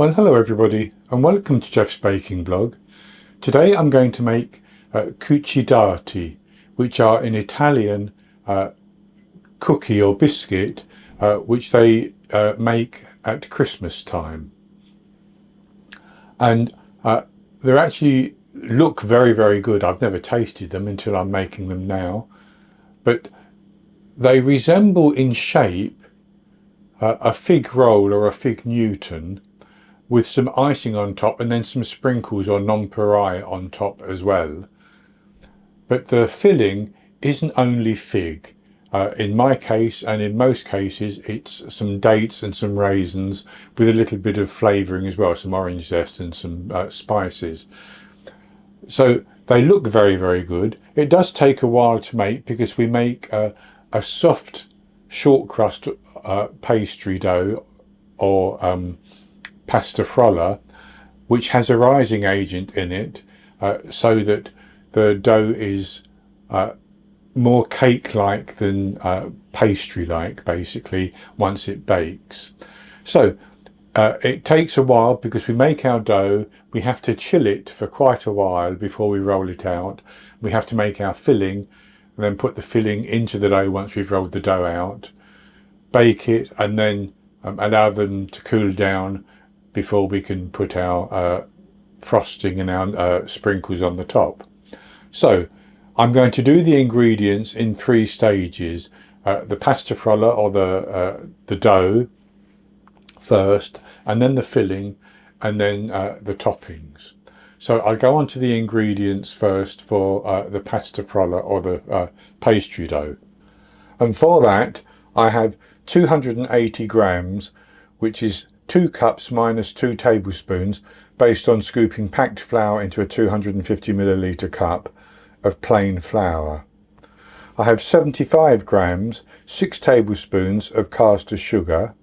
Well, hello everybody and welcome to Jeff's Baking Blog. Today I'm going to make Cuccidati, which are an Italian cookie or biscuit which they make at Christmas time. And they actually look very good. I've never tasted them until I'm making them now, but they resemble in shape a fig roll or a fig Newton, with some icing on top and then some sprinkles or nonpareil on top as well. But the filling isn't only fig. In my case, and in most cases, it's some dates and some raisins with a little bit of flavouring as well, some orange zest and some spices. So they look very good. It does take a while to make because we make a soft short crust pastry dough or pasta frolla, which has a rising agent in it, so that the dough is more cake-like than pastry-like, basically, once it bakes. So it takes a while because we make our dough, we have to chill it for quite a while before we roll it out. We have to make our filling and then put the filling into the dough once we've rolled the dough out, bake it, and then allow them to cool down before we can put our frosting and our sprinkles on the top. So I'm going to do the ingredients in 3 stages. The pasta frolla or the dough first, and then the filling, and then the toppings. So I'll go on to the ingredients first for the pasta frolla or the pastry dough. And for that I have 280 grams, which is 2 cups minus 2 tablespoons, based on scooping packed flour into a 250 milliliter cup of plain flour. I have 75 grams, 6 tablespoons of caster sugar,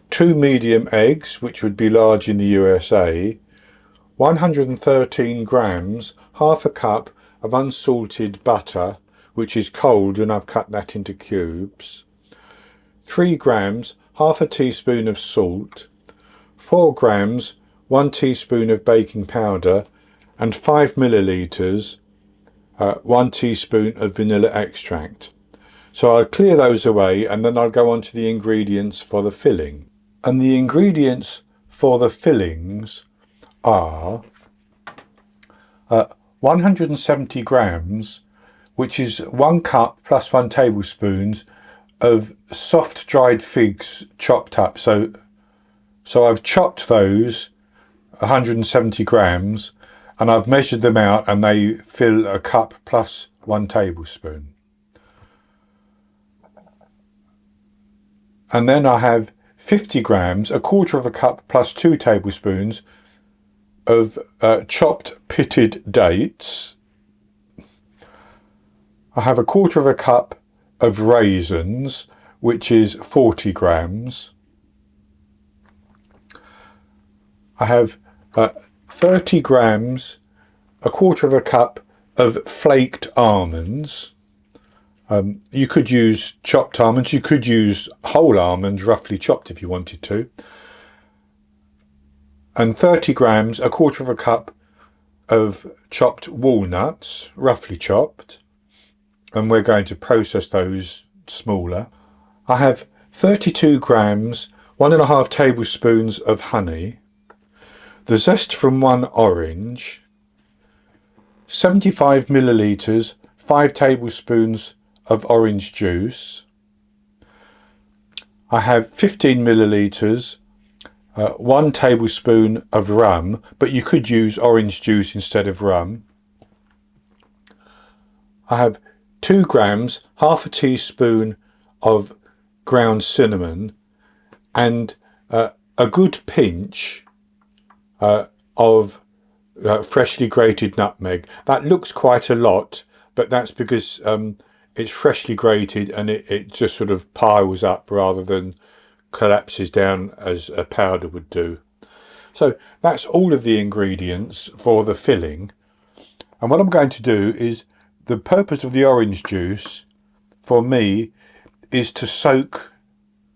2 medium eggs, which would be large in the USA, 113 grams, half a cup of unsalted butter, which is cold and I've cut that into cubes, 3 grams, half a teaspoon of salt, 4 grams, 1 teaspoon of baking powder, and 5 milliliters, 1 teaspoon of vanilla extract. So I'll clear those away and then I'll go on to the ingredients for the filling. And the ingredients for the fillings are 170 grams, which is 1 cup plus 1 tablespoon of soft dried figs chopped up. So I've chopped those 170 grams and I've measured them out and they fill a cup plus 1 tablespoon. And then I have 50 grams, a quarter of a cup plus 2 tablespoons of chopped pitted dates. I have a quarter of a cup of raisins, which is 40 grams. I have 30 grams, a quarter of a cup of flaked almonds. You could use chopped almonds, you could use whole almonds roughly chopped if you wanted to. And 30 grams, a quarter of a cup of chopped walnuts, roughly chopped. And we're going to process those smaller. I have 32 grams, 1.5 tablespoons of honey, the zest from 1 orange, 75 milliliters, 5 tablespoons of orange juice. I have 15 milliliters, 1 tablespoon of rum, but you could use orange juice instead of rum. I have 2 grams, half a teaspoon of ground cinnamon, and a good pinch of freshly grated nutmeg. That looks quite a lot, but that's because it's freshly grated and it just sort of piles up rather than collapses down as a powder would do. So that's all of the ingredients for the filling. And what I'm going to do is, the purpose of the orange juice for me is to soak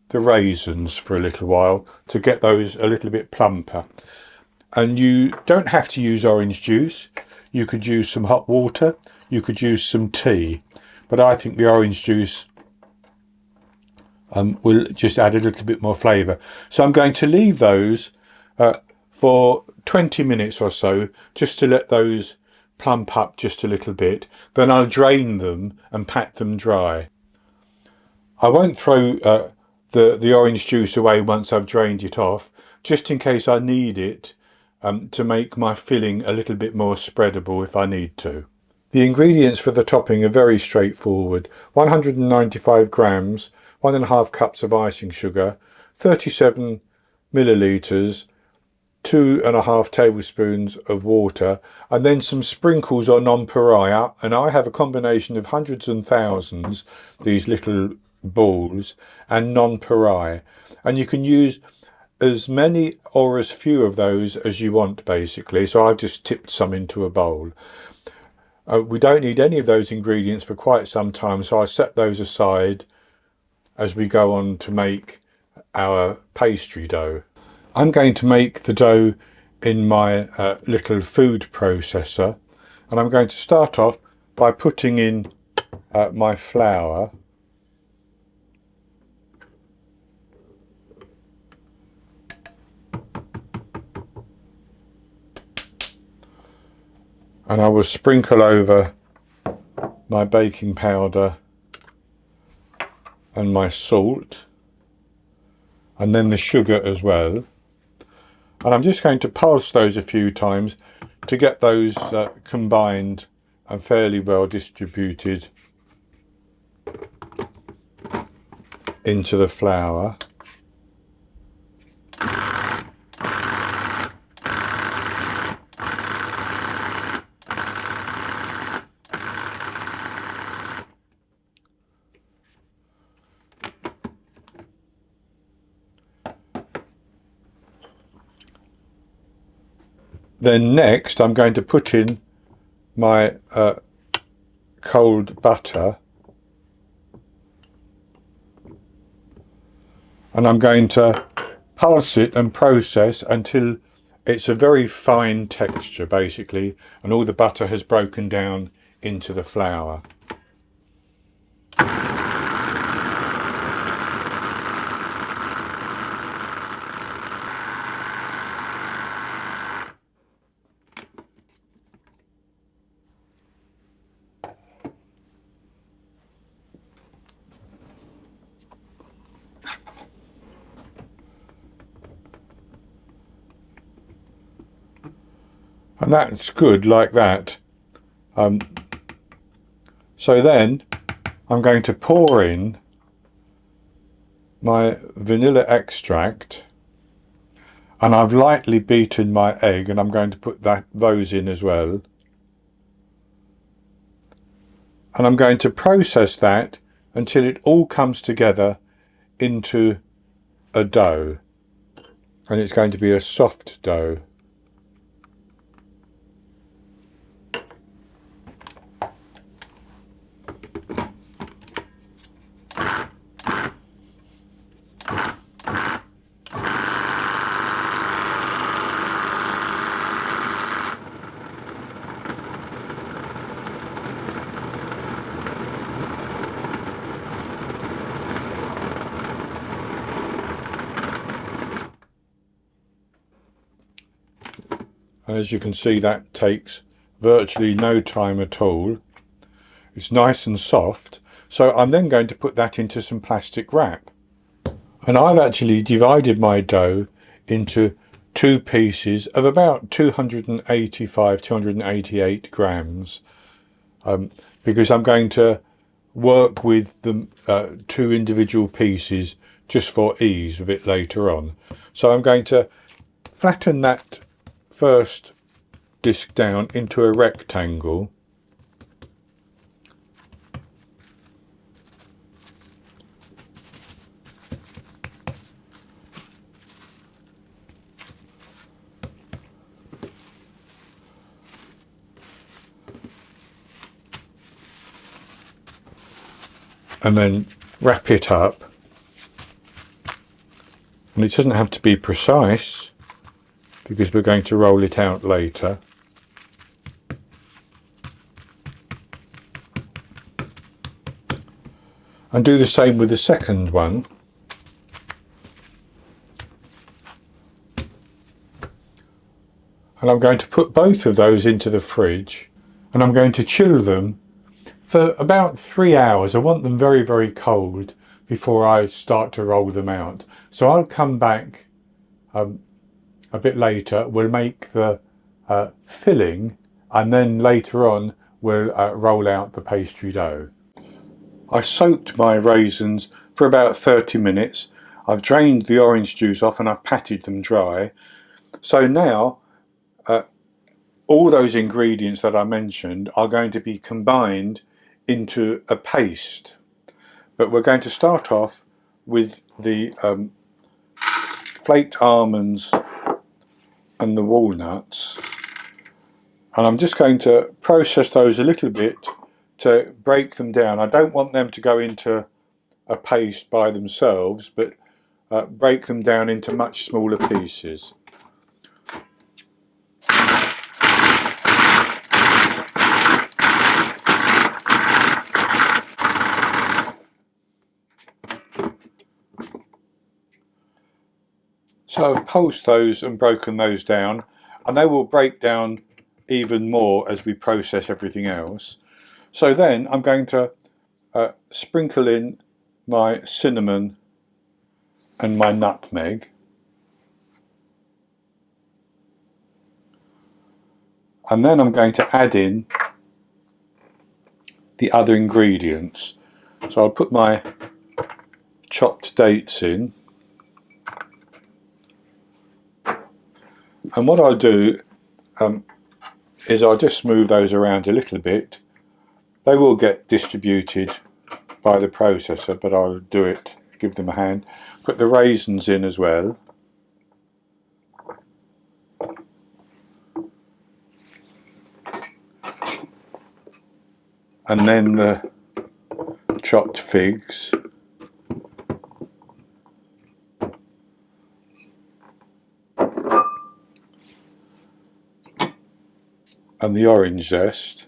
the raisins for a little while to get those a little bit plumper. And you don't have to use orange juice. You could use some hot water, you could use some tea, but I think the orange juice will just add a little bit more flavour. So I'm going to leave those for 20 minutes or so, just to let those plump up just a little bit. Then I'll drain them and pat them dry. I won't throw the orange juice away once I've drained it off, just in case I need it to make my filling a little bit more spreadable if I need to. The ingredients for the topping are very straightforward. 195 grams, 1.5 cups of icing sugar, 37 millilitres, 2.5 tablespoons of water, and then some sprinkles or nonpareil. And I have a combination of hundreds and thousands, these little balls, and nonpareil. And you can use as many or as few of those as you want, basically. So I've just tipped some into a bowl. We don't need any of those ingredients for quite some time, so I set those aside as we go on to make our pastry dough. I'm going to make the dough in my little food processor, and I'm going to start off by putting in my flour. And I will sprinkle over my baking powder and my salt, and then the sugar as well. And I'm just going to pulse those a few times to get those combined and fairly well distributed into the flour. Then next I'm going to put in my cold butter, and I'm going to pulse it and process until it's a very fine texture, basically, and all the butter has broken down into the flour. And that's good like that. So then I'm going to pour in my vanilla extract, and I've lightly beaten my egg, and I'm going to put those in as well. And I'm going to process that until it all comes together into a dough, and it's going to be a soft dough. And as you can see, that takes virtually no time at all. It's nice and soft. So I'm then going to put that into some plastic wrap. And I've actually divided my dough into two pieces of about 285, 288 grams, because I'm going to work with the two individual pieces just for ease a bit later on. So I'm going to flatten that first disc down into a rectangle, and then wrap it up. And it doesn't have to be precise because we're going to roll it out later. And do the same with the second one. And I'm going to put both of those into the fridge, and I'm going to chill them for about 3 hours. I want them very, very cold before I start to roll them out. So I'll come back a bit later. We'll make the filling, and then later on we'll roll out the pastry dough. I soaked my raisins for about 30 minutes. I've drained the orange juice off and I've patted them dry. So now all those ingredients that I mentioned are going to be combined into a paste. But we're going to start off with the flaked almonds and the walnuts. And I'm just going to process those a little bit to break them down. I don't want them to go into a paste by themselves, but break them down into much smaller pieces. So I've pulsed those and broken those down, and they will break down even more as we process everything else. So then I'm going to sprinkle in my cinnamon and my nutmeg. And then I'm going to add in the other ingredients. So I'll put my chopped dates in. And what I'll do is I'll just move those around a little bit. They will get distributed by the processor, but I'll do it, give them a hand. Put the raisins in as well. And then the chopped figs. And the orange zest.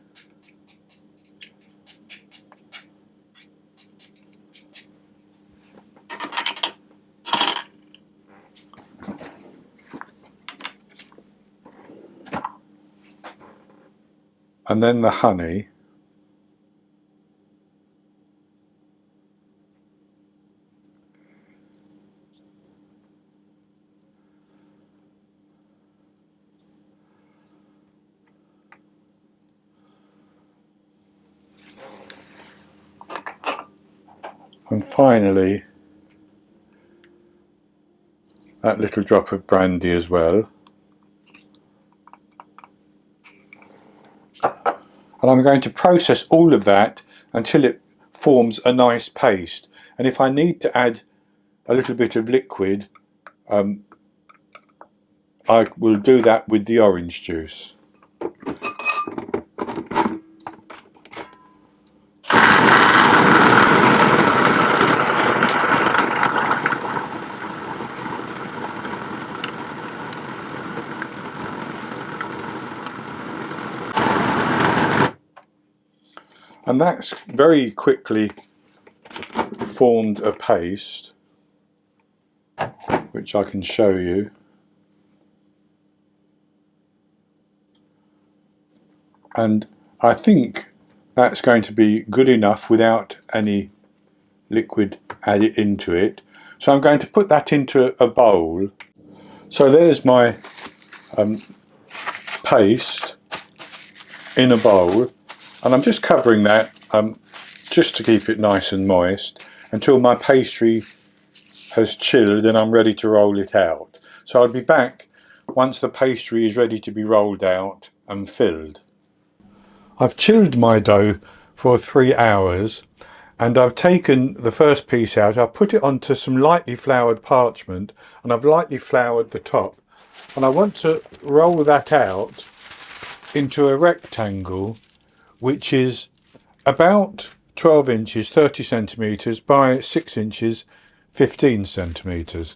And then the honey. And finally, that little drop of brandy as well. And I'm going to process all of that until it forms a nice paste. And if I need to add a little bit of liquid, I will do that with the orange juice. And that's very quickly formed a paste, which I can show you. And I think that's going to be good enough without any liquid added into it. So I'm going to put that into a bowl. So there's my paste in a bowl. And I'm just covering that just to keep it nice and moist until my pastry has chilled and I'm ready to roll it out. So I'll be back once the pastry is ready to be rolled out and filled. I've chilled my dough for 3 hours and I've taken the first piece out. I've put it onto some lightly floured parchment and I've lightly floured the top. And I want to roll that out into a rectangle which is about 12 inches 30 centimetres by 6 inches 15 centimetres.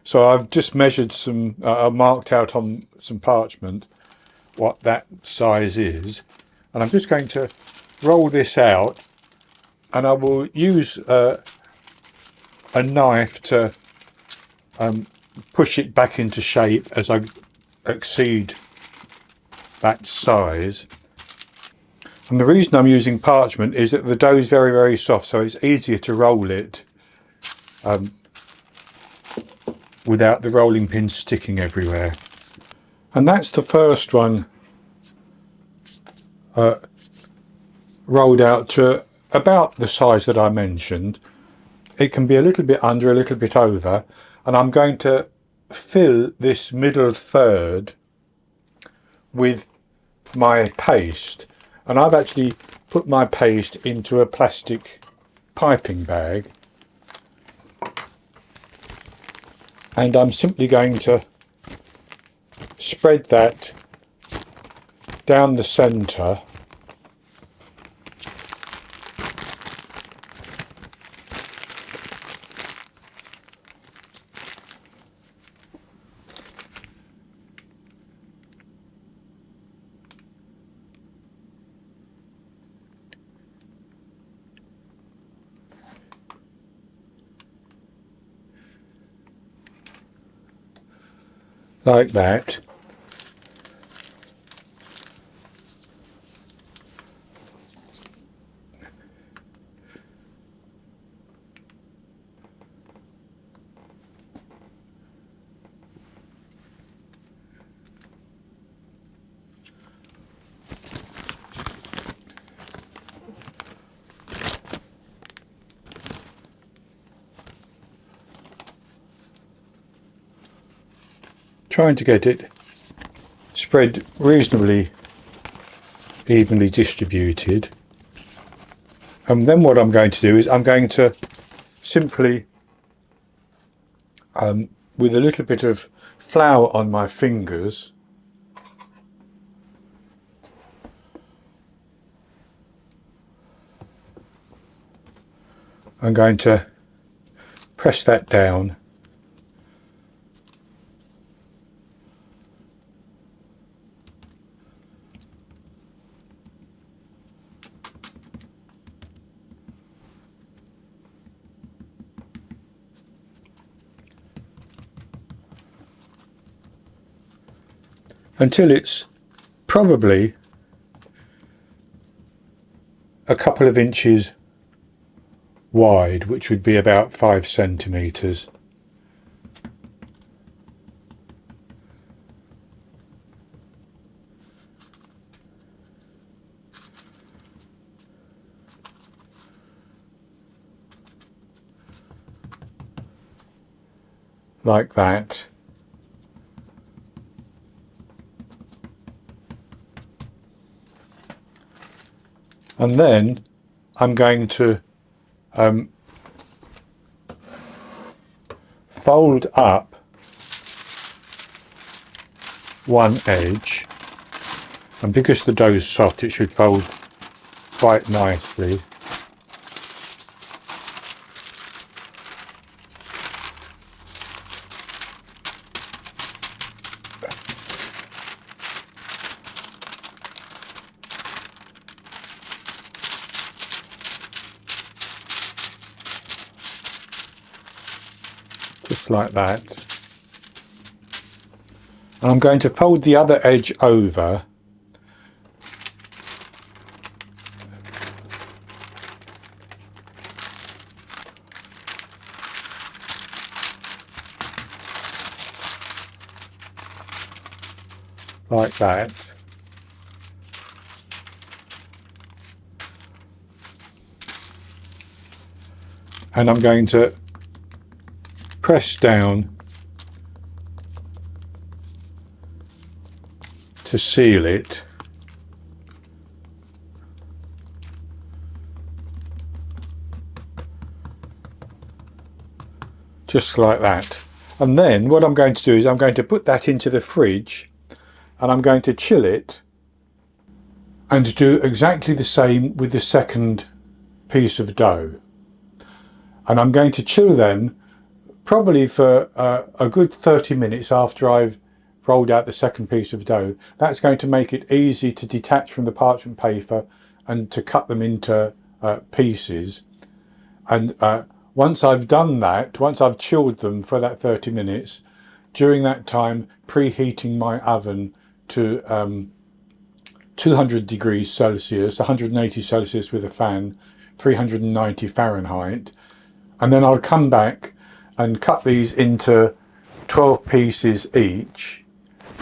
So I've just measured some, I marked out on some parchment what that size is, and I'm just going to roll this out, and I will use a knife to push it back into shape as I exceed that size. And the reason I'm using parchment is that the dough is very, very soft, so it's easier to roll it without the rolling pin sticking everywhere. And that's the first one rolled out to about the size that I mentioned. It can be a little bit under, a little bit over, and I'm going to fill this middle third with my paste. And I've actually put my paste into a plastic piping bag, and I'm simply going to spread that down the centre like that. Trying to get it spread reasonably evenly distributed. And then what I'm going to do is I'm going to simply, with a little bit of flour on my fingers, I'm going to press that down. Until it's probably a couple of inches wide, which would be about 5 centimetres. Like that. And then I'm going to fold up one edge, and because the dough is soft it should fold quite nicely. Just like that. And I'm going to fold the other edge over like that. And I'm going to press down to seal it. Just like that. And then what I'm going to do is I'm going to put that into the fridge, and I'm going to chill it, and do exactly the same with the second piece of dough. And I'm going to chill them probably for a good 30 minutes after I've rolled out the second piece of dough. That's going to make it easy to detach from the parchment paper and to cut them into pieces. And once I've done that, once I've chilled them for that 30 minutes, during that time preheating my oven to 200 degrees Celsius, 180 Celsius with a fan, 390 Fahrenheit. And then I'll come back and cut these into 12 pieces each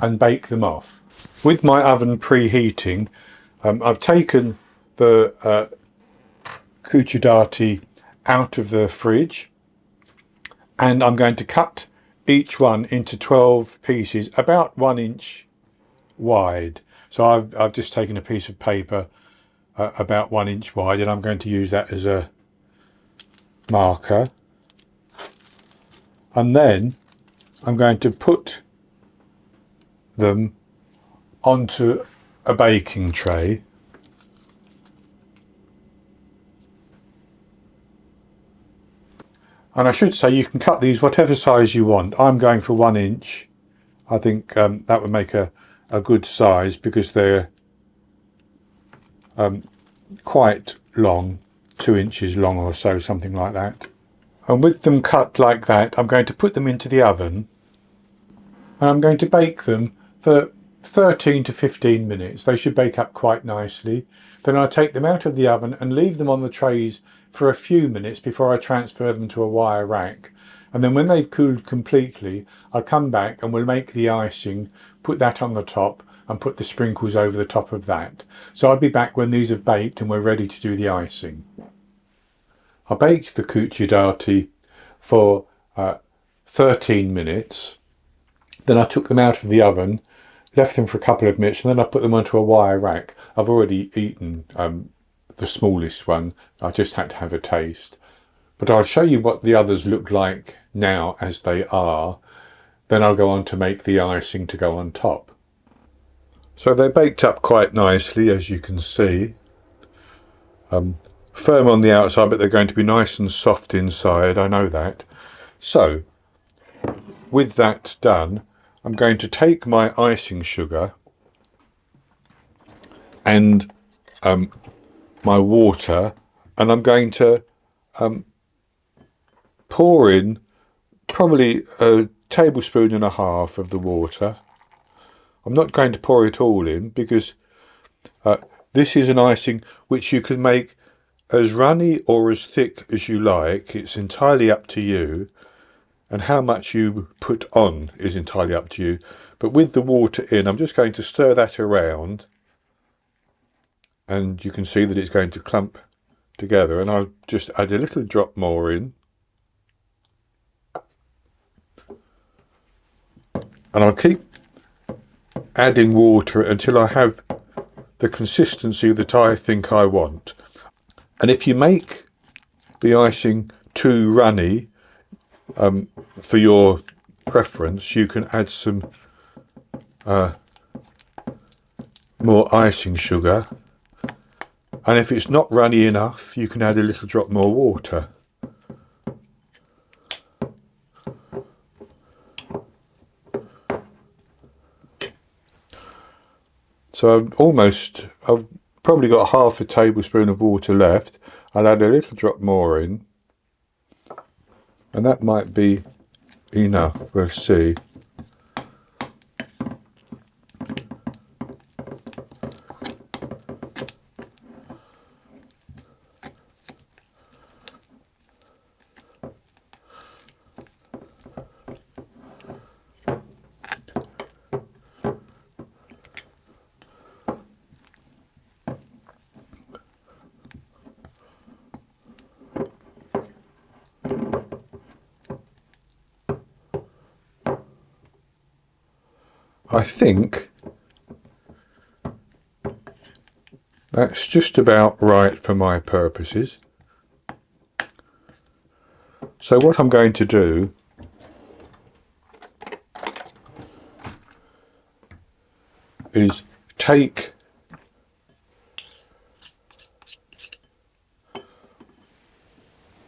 and bake them off. With my oven preheating, I've taken the Cuccidati out of the fridge, and I'm going to cut each one into 12 pieces about 1 inch wide. So I've just taken a piece of paper about 1 inch wide, and I'm going to use that as a marker. And then I'm going to put them onto a baking tray. And I should say you can cut these whatever size you want. I'm going for 1 inch. I think that would make a good size because they're quite long, 2 inches long or so, something like that. And with them cut like that, I'm going to put them into the oven, and I'm going to bake them for 13 to 15 minutes. They should bake up quite nicely. Then I'll take them out of the oven and leave them on the trays for a few minutes before I transfer them to a wire rack. And then when they've cooled completely, I'll come back and we'll make the icing, put that on the top and put the sprinkles over the top of that. So I'll be back when these have baked and we're ready to do the icing. I baked the Cuccidati for 13 minutes. Then I took them out of the oven, left them for a couple of minutes, and then I put them onto a wire rack. I've already eaten the smallest one. I just had to have a taste. But I'll show you what the others look like now as they are. Then I'll go on to make the icing to go on top. So they're baked up quite nicely, as you can see. Firm on the outside, but they're going to be nice and soft inside, I know that. So, with that done, I'm going to take my icing sugar and my water, and I'm going to pour in probably 1.5 tablespoons of the water. I'm not going to pour it all in because this is an icing which you can make as runny or as thick as you like. It's entirely up to you, and how much you put on is entirely up to you. But with the water in, I'm just going to stir that around, and you can see that it's going to clump together, and I'll just add a little drop more in, and I'll keep adding water until I have the consistency that I think I want. And if you make the icing too runny, for your preference, you can add some more icing sugar, and if it's not runny enough, you can add a little drop more water. So I've probably got 1/2 tablespoon of water left. I'll add a little drop more in, and that might be enough. We'll see. I think that's just about right for my purposes. So what I'm going to do is take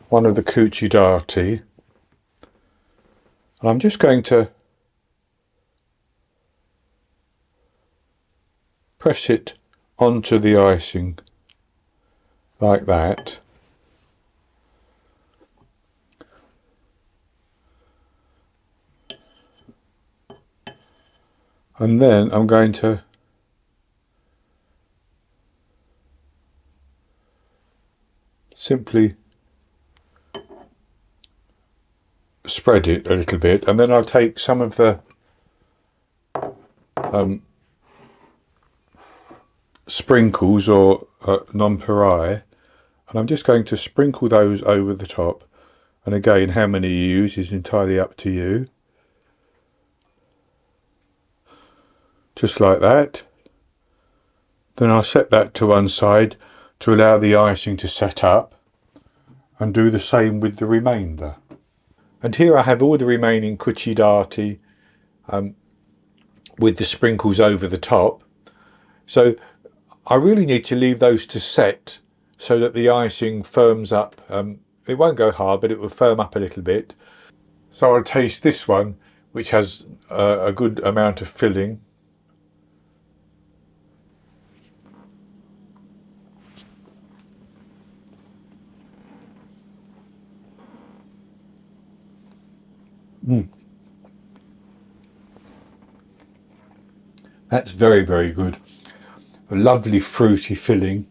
one of the Cuccidati And I'm just going to press it onto the icing like that. And then I'm going to simply spread it a little bit, and then I'll take some of the sprinkles or nonpareil, and I'm just going to sprinkle those over the top. And again, how many you use is entirely up to you. Just like that. Then I'll set that to one side to allow the icing to set up, and do the same with the remainder. And here I have all the remaining Cuccidati with the sprinkles over the top. So I really need to leave those to set so that the icing firms up. It won't go hard, but it will firm up a little bit. So I'll taste this one, which has a good amount of filling. That's very, very good. A lovely fruity filling.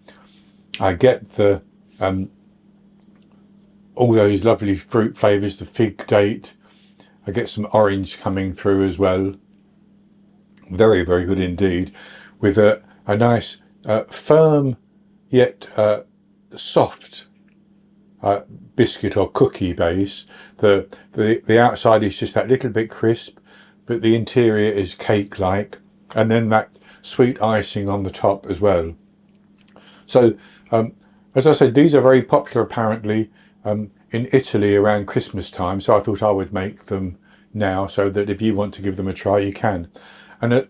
I get the all those lovely fruit flavours, the fig date. I get some orange coming through as well. Very, very good indeed, with a nice firm yet soft biscuit or cookie base. The outside is just that little bit crisp, but the interior is cake-like, and then that sweet icing on the top as well. So as I said, these are very popular apparently in Italy around Christmas time, so I thought I would make them now so that if you want to give them a try, you can. And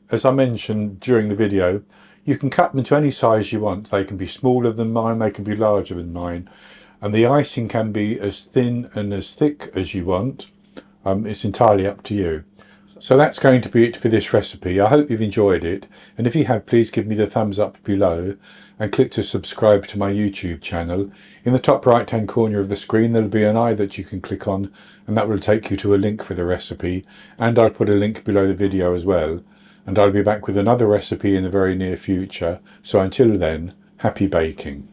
as I mentioned during the video, you can cut them to any size you want. They can be smaller than mine, they can be larger than mine, and the icing can be as thin and as thick as you want. It's entirely up to you. So that's going to be it for this recipe. I hope you've enjoyed it, and if you have, please give me the thumbs up below and click to subscribe to my YouTube channel. In the top right hand corner of the screen there'll be an eye that you can click on, and that will take you to a link for the recipe, and I'll put a link below the video as well. And I'll be back with another recipe in the very near future, so until then, happy baking.